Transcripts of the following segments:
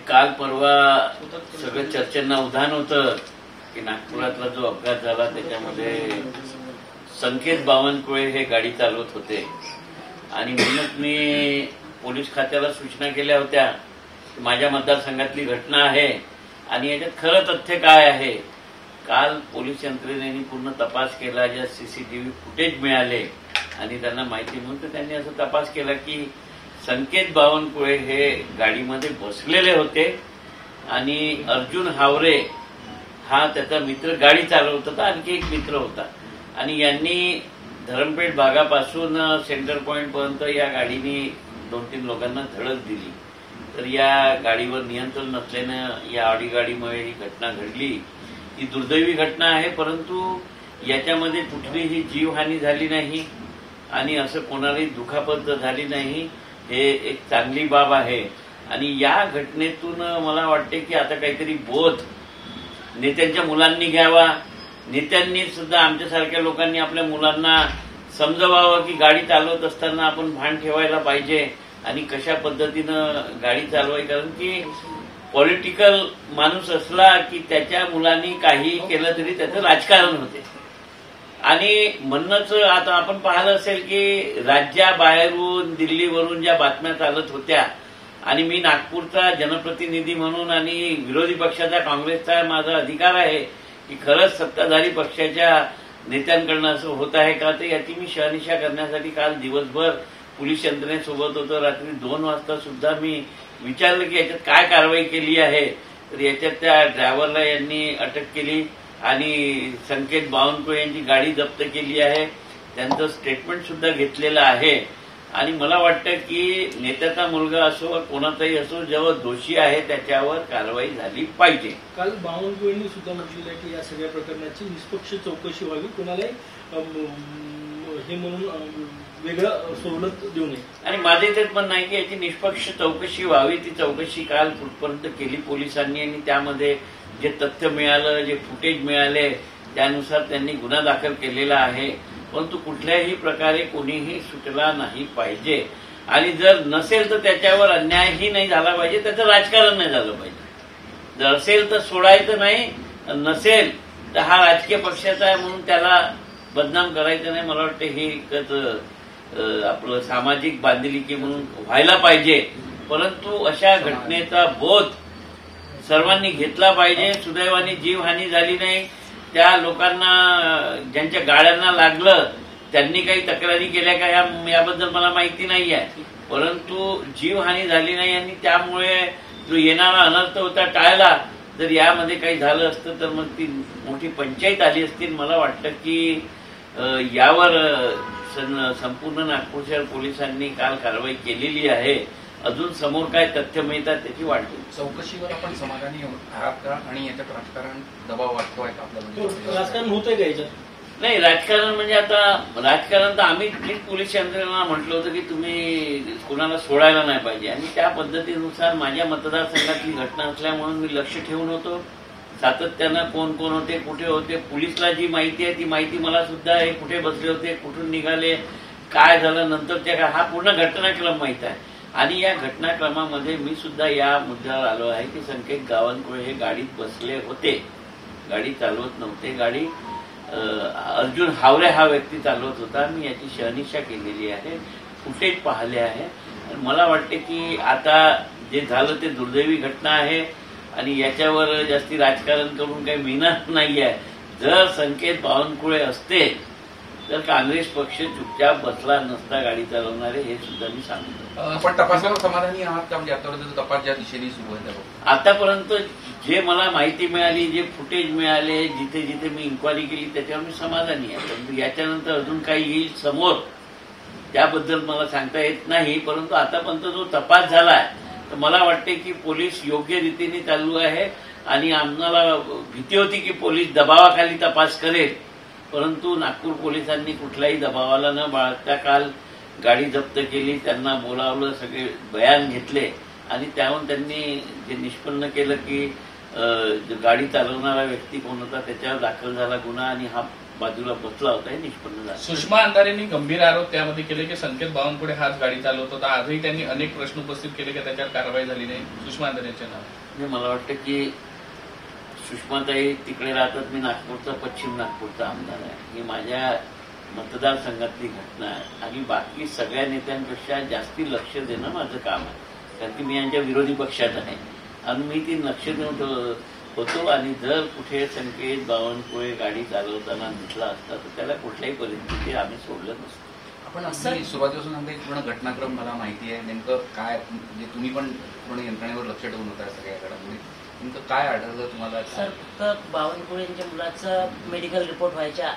काल परवा सगळं चर्चेंना उधाण होतं की नागपुरातला जो अपघात झाला त्याच्यामध्ये संकेत बावनकुळे हे गाडी चालवत होते आणि म्हणूनच मी पोलीस खात्याला सूचना केल्या होत्या की माझ्या मतदारसंघातली घटना आहे आणि याच्यात खरं तथ्य काय आहे. काल पोलीस यंत्रणेने पूर्ण तपास केला, ज्या सीसीटीव्ही फुटेज मिळाले आणि त्यांना माहिती म्हणून तर त्यांनी असा तपास केला की संकेत बावनकुळे हे गाडीमध्ये बसलेले होते आणि अर्जुन हावरे हा त्याचा मित्र गाडी चालवत होता, आणखी एक मित्र होता आणि यांनी धरमपेठ भागापासून सेंटर पॉइंट पर्यंत या गाडीने 2-3 लोकांना धडक दिली. तर या गाडीवर नियंत्रण नसल्यानं या ऑडी गाडीमुळे ही घटना घडली. ही दुर्दैवी घटना आहे, परंतु याच्यामध्ये कुठलीही जीवहानी झाली नाही आणि असं कोणालाही दुखापत झाली नाही. हे एक चांगली बाब आहे आणि या घटनेतून मला वाटते की आता काहीतरी बोध नेत्यांच्या मुलांनी घ्यावा. नेत्यांनी सुद्धा आमच्यासारख्या लोकांनी आपल्या मुलांना समजवावं की गाडी चालवत असताना आपण भान ठेवायला पाहिजे आणि कशा पद्धतीनं गाडी चालवायची. कारण की पॉलिटिकल माणूस असला की त्याच्या मुलांनी काही केलं तरी त्याचं राजकारण होते आणि म्हणणंच आता आपण पाहिलं असेल की राज्याबाहेरून दिल्लीवरून ज्या बातम्या चालत होत्या आणि मी नागपूरचा जनप्रतिनिधी म्हणून आणि विरोधी पक्षाचा काँग्रेसचा माझा अधिकार आहे की खरंच सत्ताधारी पक्षाच्या नेत्यांकडनं असं होत आहे का, तर याची मी शहानिशा करण्यासाठी काल दिवसभर पोलीस यंत्रणेसोबत होतो. रात्री 2 वाजता सुद्धा मी विचारलं की याच्यात काय कारवाई केली आहे. तर याच्यात त्या ड्रायव्हरला यांनी अटक केली आणि संकेत बावनकुळे यांची गाडी जप्त केली आहे. त्यांचं स्टेटमेंट सुद्धा घेतलेलं आहे आणि मला वाटतं की नेत्याचा मुलगा असो कोणाचाही असो, जेव्हा दोषी आहे त्याच्यावर कारवाई झाली पाहिजे. काल बावनकुळेंनी सुद्धा म्हटलेलं आहे की या सगळ्या प्रकरणाची निष्पक्ष चौकशी व्हावी, कोणालाही हे म्हणून वेगळं सवलत देऊ नये. आणि माझे तेच म्हणणं आहे की याची निष्पक्ष चौकशी व्हावी. ती चौकशी काल कुठपर्यंत केली पोलिसांनी आणि त्यामध्ये जे तथ्य मिळालं, जे फुटेज मिळाले त्यानुसार त्यांनी गुन्हा दाखल केलेला आहे. परंतु कुठल्याही प्रकारे कोणीही सुटला नाही पाहिजे आणि जर नसेल तर त्याच्यावर अन्यायही नाही झाला पाहिजे, त्याचं राजकारण नाही झालं पाहिजे. जर असेल तर सोडायचं नाही, नसेल तर हा राजकीय पक्षाचा आहे म्हणून त्याला बदनाम करायचं नाही. मला वाटतं हे एकच आपलं सामाजिक बांधिलकी म्हणून व्हायला पाहिजे. परंतु अशा घटनेचा बोध सर्वांनी घेतला पाहिजे. सुदैवाने जीवहानी झाली नाही. त्या लोकांना ज्यांच्या गाड्यांना लागलं त्यांनी काही तक्रारी केल्या का याबद्दल मला माहिती नाही आहे, परंतु जीवहानी झाली नाही आणि त्यामुळे जो येणारा अनर्थ होता टाळला. जर यामध्ये काही झालं असतं तर मग ती मोठी पंचायत आली असती. मला वाटतं की यावर संपूर्ण नागपूर शहर पोलिसांनी काल कारवाई केलेली आहे. अजून समोर काय तथ्य मिळतात त्याची वाट बघू. चौकशीवर आपण समाधानी आहात का आणि याच्यात राजकारण दबाव वाटतोय का आपल्याला? राजकारण होतंय का याच्यात? नाही, राजकारण म्हणजे आता राजकारण तर आम्ही पोलीस यंत्रणेला म्हटलं होतं की तुम्ही कोणाला सोडायला नाही पाहिजे आणि त्या पद्धतीनुसार माझ्या मतदारसंघातली घटना असल्यामुळे मी लक्ष ठेवून होतो. सातत्यानं कोण कोण होते, कुठे होते, पोलिसला जी माहिती आहे ती माहिती मला सुद्धा आहे. कुठे बसले होते, कुठून निघाले, काय झालं नंतरच्या हा पूर्ण घटनाक्रम माहित आहे आणि या घटनाक्रमामध्ये मी सुद्धा या मुद्द्यावर आलो आहे की संकेत बावनकुळे हे गाडीत बसले होते, गाडी चालवत नव्हते. गाडी अर्जुन हावरे हा व्यक्ती चालवत होता. मी याची शहानिशा केलेली आहे, फुटेज पाहिले आहे आणि मला वाटते की आता जे झालं ते दुर्दैवी घटना आहे आणि याच्यावर जास्ती राजकारण करून काही मिळणार नाही आहे. जर संकेत बावनकुळे असते तर काँग्रेस पक्ष चुपचाप बसला नसता गाडी चालवणारे, हे सुद्धा मी सांगतो. आपण तपासावर समाधानी आहात का? म्हणजे आतापर्यंत तपास ज्या दिशेने सुरू आहे आतापर्यंत जे मला माहिती मिळाली, जे फुटेज मिळाले, जिथे जिथे मी इन्क्वायरी केली त्याच्यावर मी समाधानी आहे. परंतु याच्यानंतर अजून काही येईल समोर त्याबद्दल मला सांगता येत नाही. परंतु आतापर्यंत जो तपास झाला आहे तर मला वाटते की पोलीस योग्य रीतीने चालू आहे आणि आम्हाला भीती होती की पोलीस दबावाखाली तपास करेल, परंतु नागपूर पोलिसांनी कुठल्याही दबावाला न बाळगता काल गाडी जप्त केली, त्यांना बोलावलं, सगळे बयान घेतले आणि त्याहून त्यांनी जे निष्पन्न केलं की गाडी चालवणारा व्यक्ती कोण होता त्याच्यावर दाखल झाला गुन्हा आणि हा बाजूला बसला होता हे निष्पन्न झालं. सुषमा अंधारेंनी गंभीर आरोप त्यामध्ये केले की संकेत बावनकुळे हाच गाडी चालवत होता. आजही त्यांनी अनेक प्रश्न उपस्थित केले की त्याच्यावर कारवाई झाली नाही. सुषमा अंधारेंच्या नाव म्हणजे मला वाटतं की सुषमाताई तिकडे राहतात, मी नागपूरचा, पश्चिम नागपूरचा आमदार आहे. ही माझ्या मतदारसंघातली घटना आहे आणि बाकी सगळ्या नेत्यांपेक्षा जास्ती लक्ष देणं माझं काम आहे. कारण की मी यांच्या विरोधी पक्षात आहे आणि मी ती लक्ष देऊन होतो. आणि जर कुठे संकेत बावनकुळे गाडी चालवताना दिसला असता तर त्याला कुठल्याही परिस्थितीत आम्ही सोडलं नसतं. आपण असं सुरुवातीपासून सांगता एक पूर्ण घटनाक्रम मला माहिती आहे. नेमकं काय म्हणजे तुम्ही पण पूर्ण यंत्रणेवर लक्ष ठेवून होता सगळ्या घडामोडी. नेमकं काय आढळलं तुम्हाला? सर, फक्त बावनकुळेंच्या मुलाचं मेडिकल रिपोर्ट व्हायच्या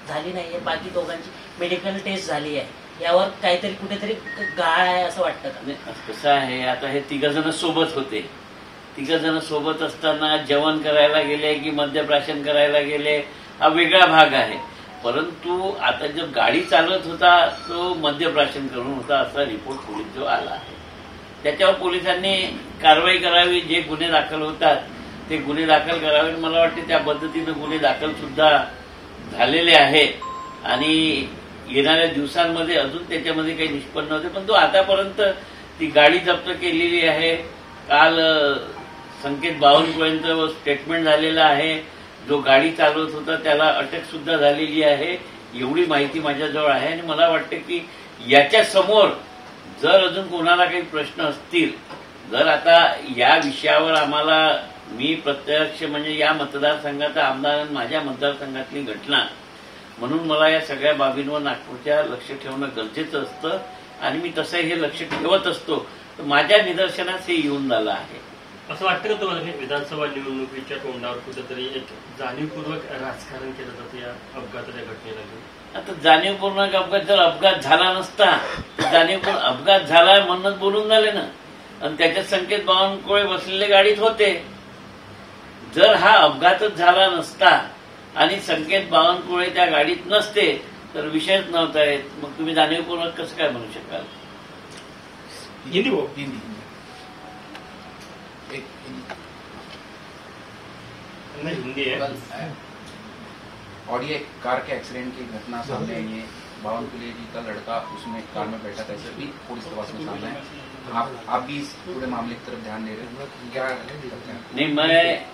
झाली नाहीये. बाकी दोघांची मेडिकल टेस्ट झाली आहे. यावर काहीतरी कुठेतरी गाळ आहे असं वाटतं का? कसं आहे, आता हे तिघजण सोबत होते. तिघजण सोबत असताना जेवण करायला गेले की मद्यप्राशन करायला गेले हा वेगळा भाग आहे. परंतु आता जो गाडी चालवत होता तो मद्यप्राशन करून होता असा रिपोर्ट पोलीस जो आला आहे. त्याच्यावर पोलिसांनी कारवाई करावी. जे गुन्हे दाखल होतात ते गुन्हे दाखल करावे. मला वाटते त्या पद्धतीनं गुन्हे दाखल सुद्धा झालेले आहेत आणि येणाऱ्या दिवसांमध्ये अजून त्याच्यामध्ये काही निष्पन्न होते. पण तो आतापर्यंत ती गाडी जप्त केलेली आहे. काल संकेत बावनकुळेंचं स्टेटमेंट झालेलं आहे. जो गाडी चालवत होता त्याला अटक सुद्धा झालेली आहे. एवढी माहिती माझ्याजवळ आहे आणि मला वाटतं की याच्या समोर जर अजून कोणाला काही प्रश्न असतील, जर आता या विषयावर आम्हाला, मी प्रत्यक्ष म्हणजे या मतदारसंघाचा आमदार आणि माझ्या मतदारसंघातली घटना म्हणून मला या सगळ्या बाबींवर नागपूरच्या लक्ष ठेवणं गरजेचं असतं आणि मी तसं हे लक्ष ठेवत असतो. तर माझ्या निदर्शनास हे येऊन झालं आहे. असं वाटतं का तुम्हाला की विधानसभा निवडणुकीच्या तोंडावर कुठेतरी एक जाणीवपूर्वक राजकारण केलं जातं या अपघाताच्या घटनेला घेऊन? आता जाणीवपूर्वक अपघात, जर अपघात झाला नसता, जाणीवपूर्वक अपघात झाला म्हणूनच बोलून झाले ना. आणि त्याच्यात संकेत बावनकुळे बसलेले गाडीत होते. जर हा अपघातच झाला नसता आणि संकेत बावनकुळे त्या गाडीत नसते तर विषयच नव्हता येत. मग तुम्ही जाणीवपूर्वक कसं काय म्हणू शकाल? हिंदी भाऊ, हिंदी नहीं हिंदी है. ऑडियो कार के एक्सीडेंट की घटना सामने आई है. बावनकुळे जी का लड़का उसमें कार में बैठा था, ऐसे भी पुलिस तपास में सामने है. आप भी इस पूरे मामले की तरफ ध्यान दे रहे हैं क्या? नहीं, मैं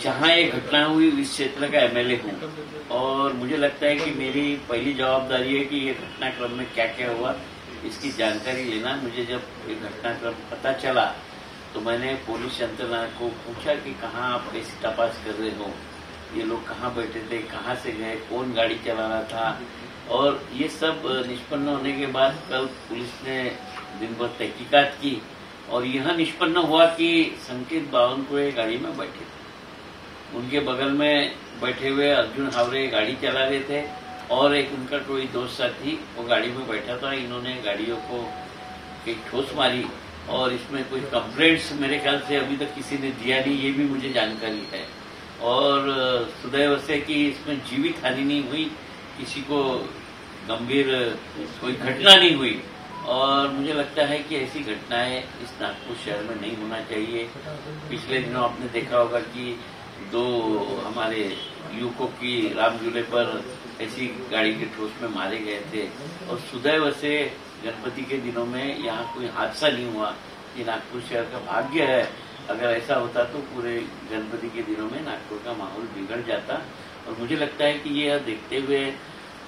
जहां ये घटना हुई इस क्षेत्र का एमएलए हूं और मुझे लगता है कि मेरी पहली जवाबदारी है कि ये घटनाक्रम में क्या क्या हुआ इसकी जानकारी लेना. मुझे जब ये घटनाक्रम पता चला तो मैंने पुलिस यंत्रणा को पूछा कि कहाँ आप ऐसी तपास कर रहे हो, ये लोग कहाँ बैठे थे, कहाँ से गए, कौन गाड़ी चला रहा था. और ये सब निष्पन्न होने के बाद कल पुलिस ने दिन भर तहकीकात की और यह निष्पन्न हुआ कि संकेत बावनकुळे गाड़ी में बैठे थे. उनके बगल में बैठे हुए अर्जुन हावरे गाड़ी चला रहे थे और एक उनका कोई दोस्त साथी वो गाड़ी में बैठा था. इन्होंने गाड़ियों को एक ठोस मारी और इसमें कोई कंप्लेंट्स मेरे ख्याल से अभी तक किसी ने दिया नहीं, ये भी मुझे जानकारी है. और सुदैव से कि इसमें जीवित हानि नहीं हुई, किसी को गंभीर कोई घटना नहीं हुई. और मुझे लगता है कि ऐसी घटनाएं इस नागपुर शहर में नहीं होना चाहिए. पिछले दिनों आपने देखा होगा कि 2 हमारे युवकों की रामझूले पर ऐसी गाड़ी के ठोस में मारे गए थे और सुदैव से गणपति के दिनों में यहाँ कोई हादसा नहीं हुआ. ये नागपुर शहर का भाग्य है. अगर ऐसा होता तो पूरे गणपति के दिनों में नागपुर का माहौल बिगड़ जाता. और मुझे लगता है कि ये देखते हुए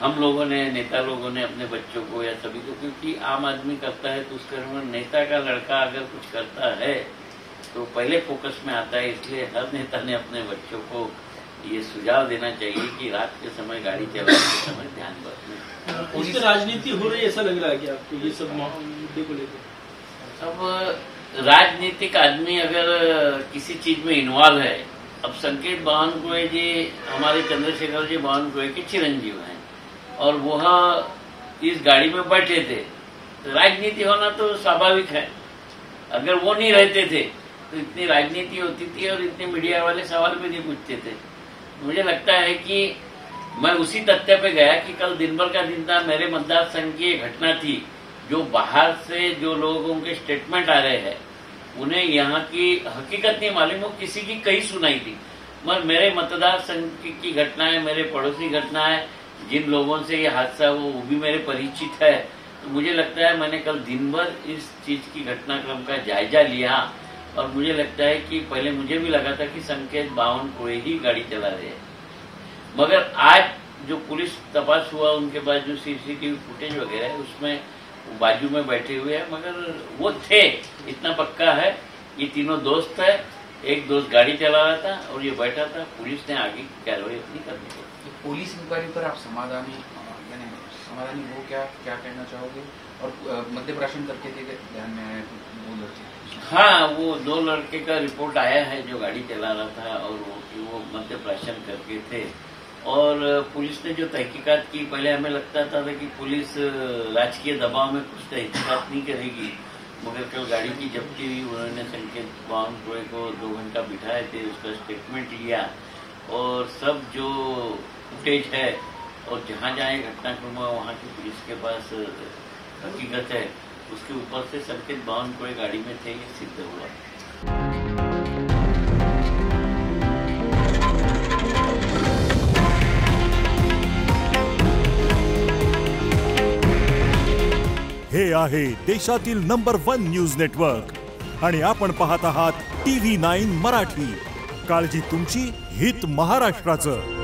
हम लोगों ने, नेता लोगों ने अपने बच्चों को या सभी को, क्योंकि आम आदमी करता है तो उसके नेता का लड़का अगर कुछ करता है तो पहले फोकस में आता है. इसलिए हर नेता ने अपने बच्चों को ये सुझाव देना चाहिए कि रात के समय गाड़ी चलाने के समय ध्यान रखें. इससे राजनीति हो रही है ऐसा लग रहा है कि आपको ये सब मुद्दे को लेकर? अब राजनीतिक आदमी अगर किसी चीज में इन्वॉल्व है, अब संकेत बावनकुळे जी हमारे चंद्रशेखर जी बावनकुळे के चिरंजीव हैं और वह इस गाड़ी में बैठे थे, तो राजनीति होना तो स्वाभाविक है. अगर वो नहीं रहते थे तो इतनी राजनीति होती थी और इतने मीडिया वाले सवाल भी नहीं पूछते थे. मुझे लगता है कि मैं उसी तथ्य पे गया कि कल दिन भर का दिन था, मेरे मतदार संघ की घटना थी. जो बाहर से जो लोगों के स्टेटमेंट आ रहे हैं उन्हें यहाँ की हकीकत नहीं मालूम, वो किसी की कही सुनाई थी. मगर मेरे मतदार संघ की घटना है, मेरे पड़ोसी घटना है, जिन लोगों से ये हादसा वो भी मेरे परिचित है। तो मुझे लगता है मैंने कल दिन भर इस चीज की घटनाक्रम का जायजा लिया और मुझे लगता है कि पहले मुझे भी लगा था कि संकेत बावनकुळे ही गाड़ी चला रहे हैं, मगर आज जो पुलिस तपास हुआ उनके बाद जो सीसीटीवी फुटेज वगैरह है उसमें बाजू में बैठे हुए हैं, मगर वो थे, इतना पक्का है। ये तीनों दोस्त है, एक दोस्त गाड़ी चला रहा था और ये बैठा था। पुलिस ने आगे की कार्रवाई अपनी करनी चाहिए। पुलिस इंक्वायरी पर आप समाधानी वो क्या कहना चाहोगे? और मध्य प्राशन करके थे ध्यान में आया वो लड़के? हाँ, वो 2 लड़के का रिपोर्ट आया है जो गाड़ी चला रहा था और वो मध्य प्राशन करके थे। और पुलिस ने जो तहकीकात की, पहले हमें लगता था कि पुलिस राजकीय दबाव में कुछ तहकीकात नहीं करेगी, मगर कल गाड़ी की जब्ती हुई, उन्होंने संकेत बावनकुळे को 2 घंटा बिठाए थे, उसका स्टेटमेंट लिया और सब जो फुटेज है और जहाँ जहाँ घटनाक्रम हुआ वहाँ की पुलिस के पास हकीकत है, उसके ऊपर से संकेत बावनकुळे गाड़ी में थे ये सिद्ध हुआ। हे आहे देशातील नंबर 1 न्यूज नेटवर्क आणि आपण पाहत आहात TV9 मराठी। काळजी तुमची, हित महाराष्ट्राचं।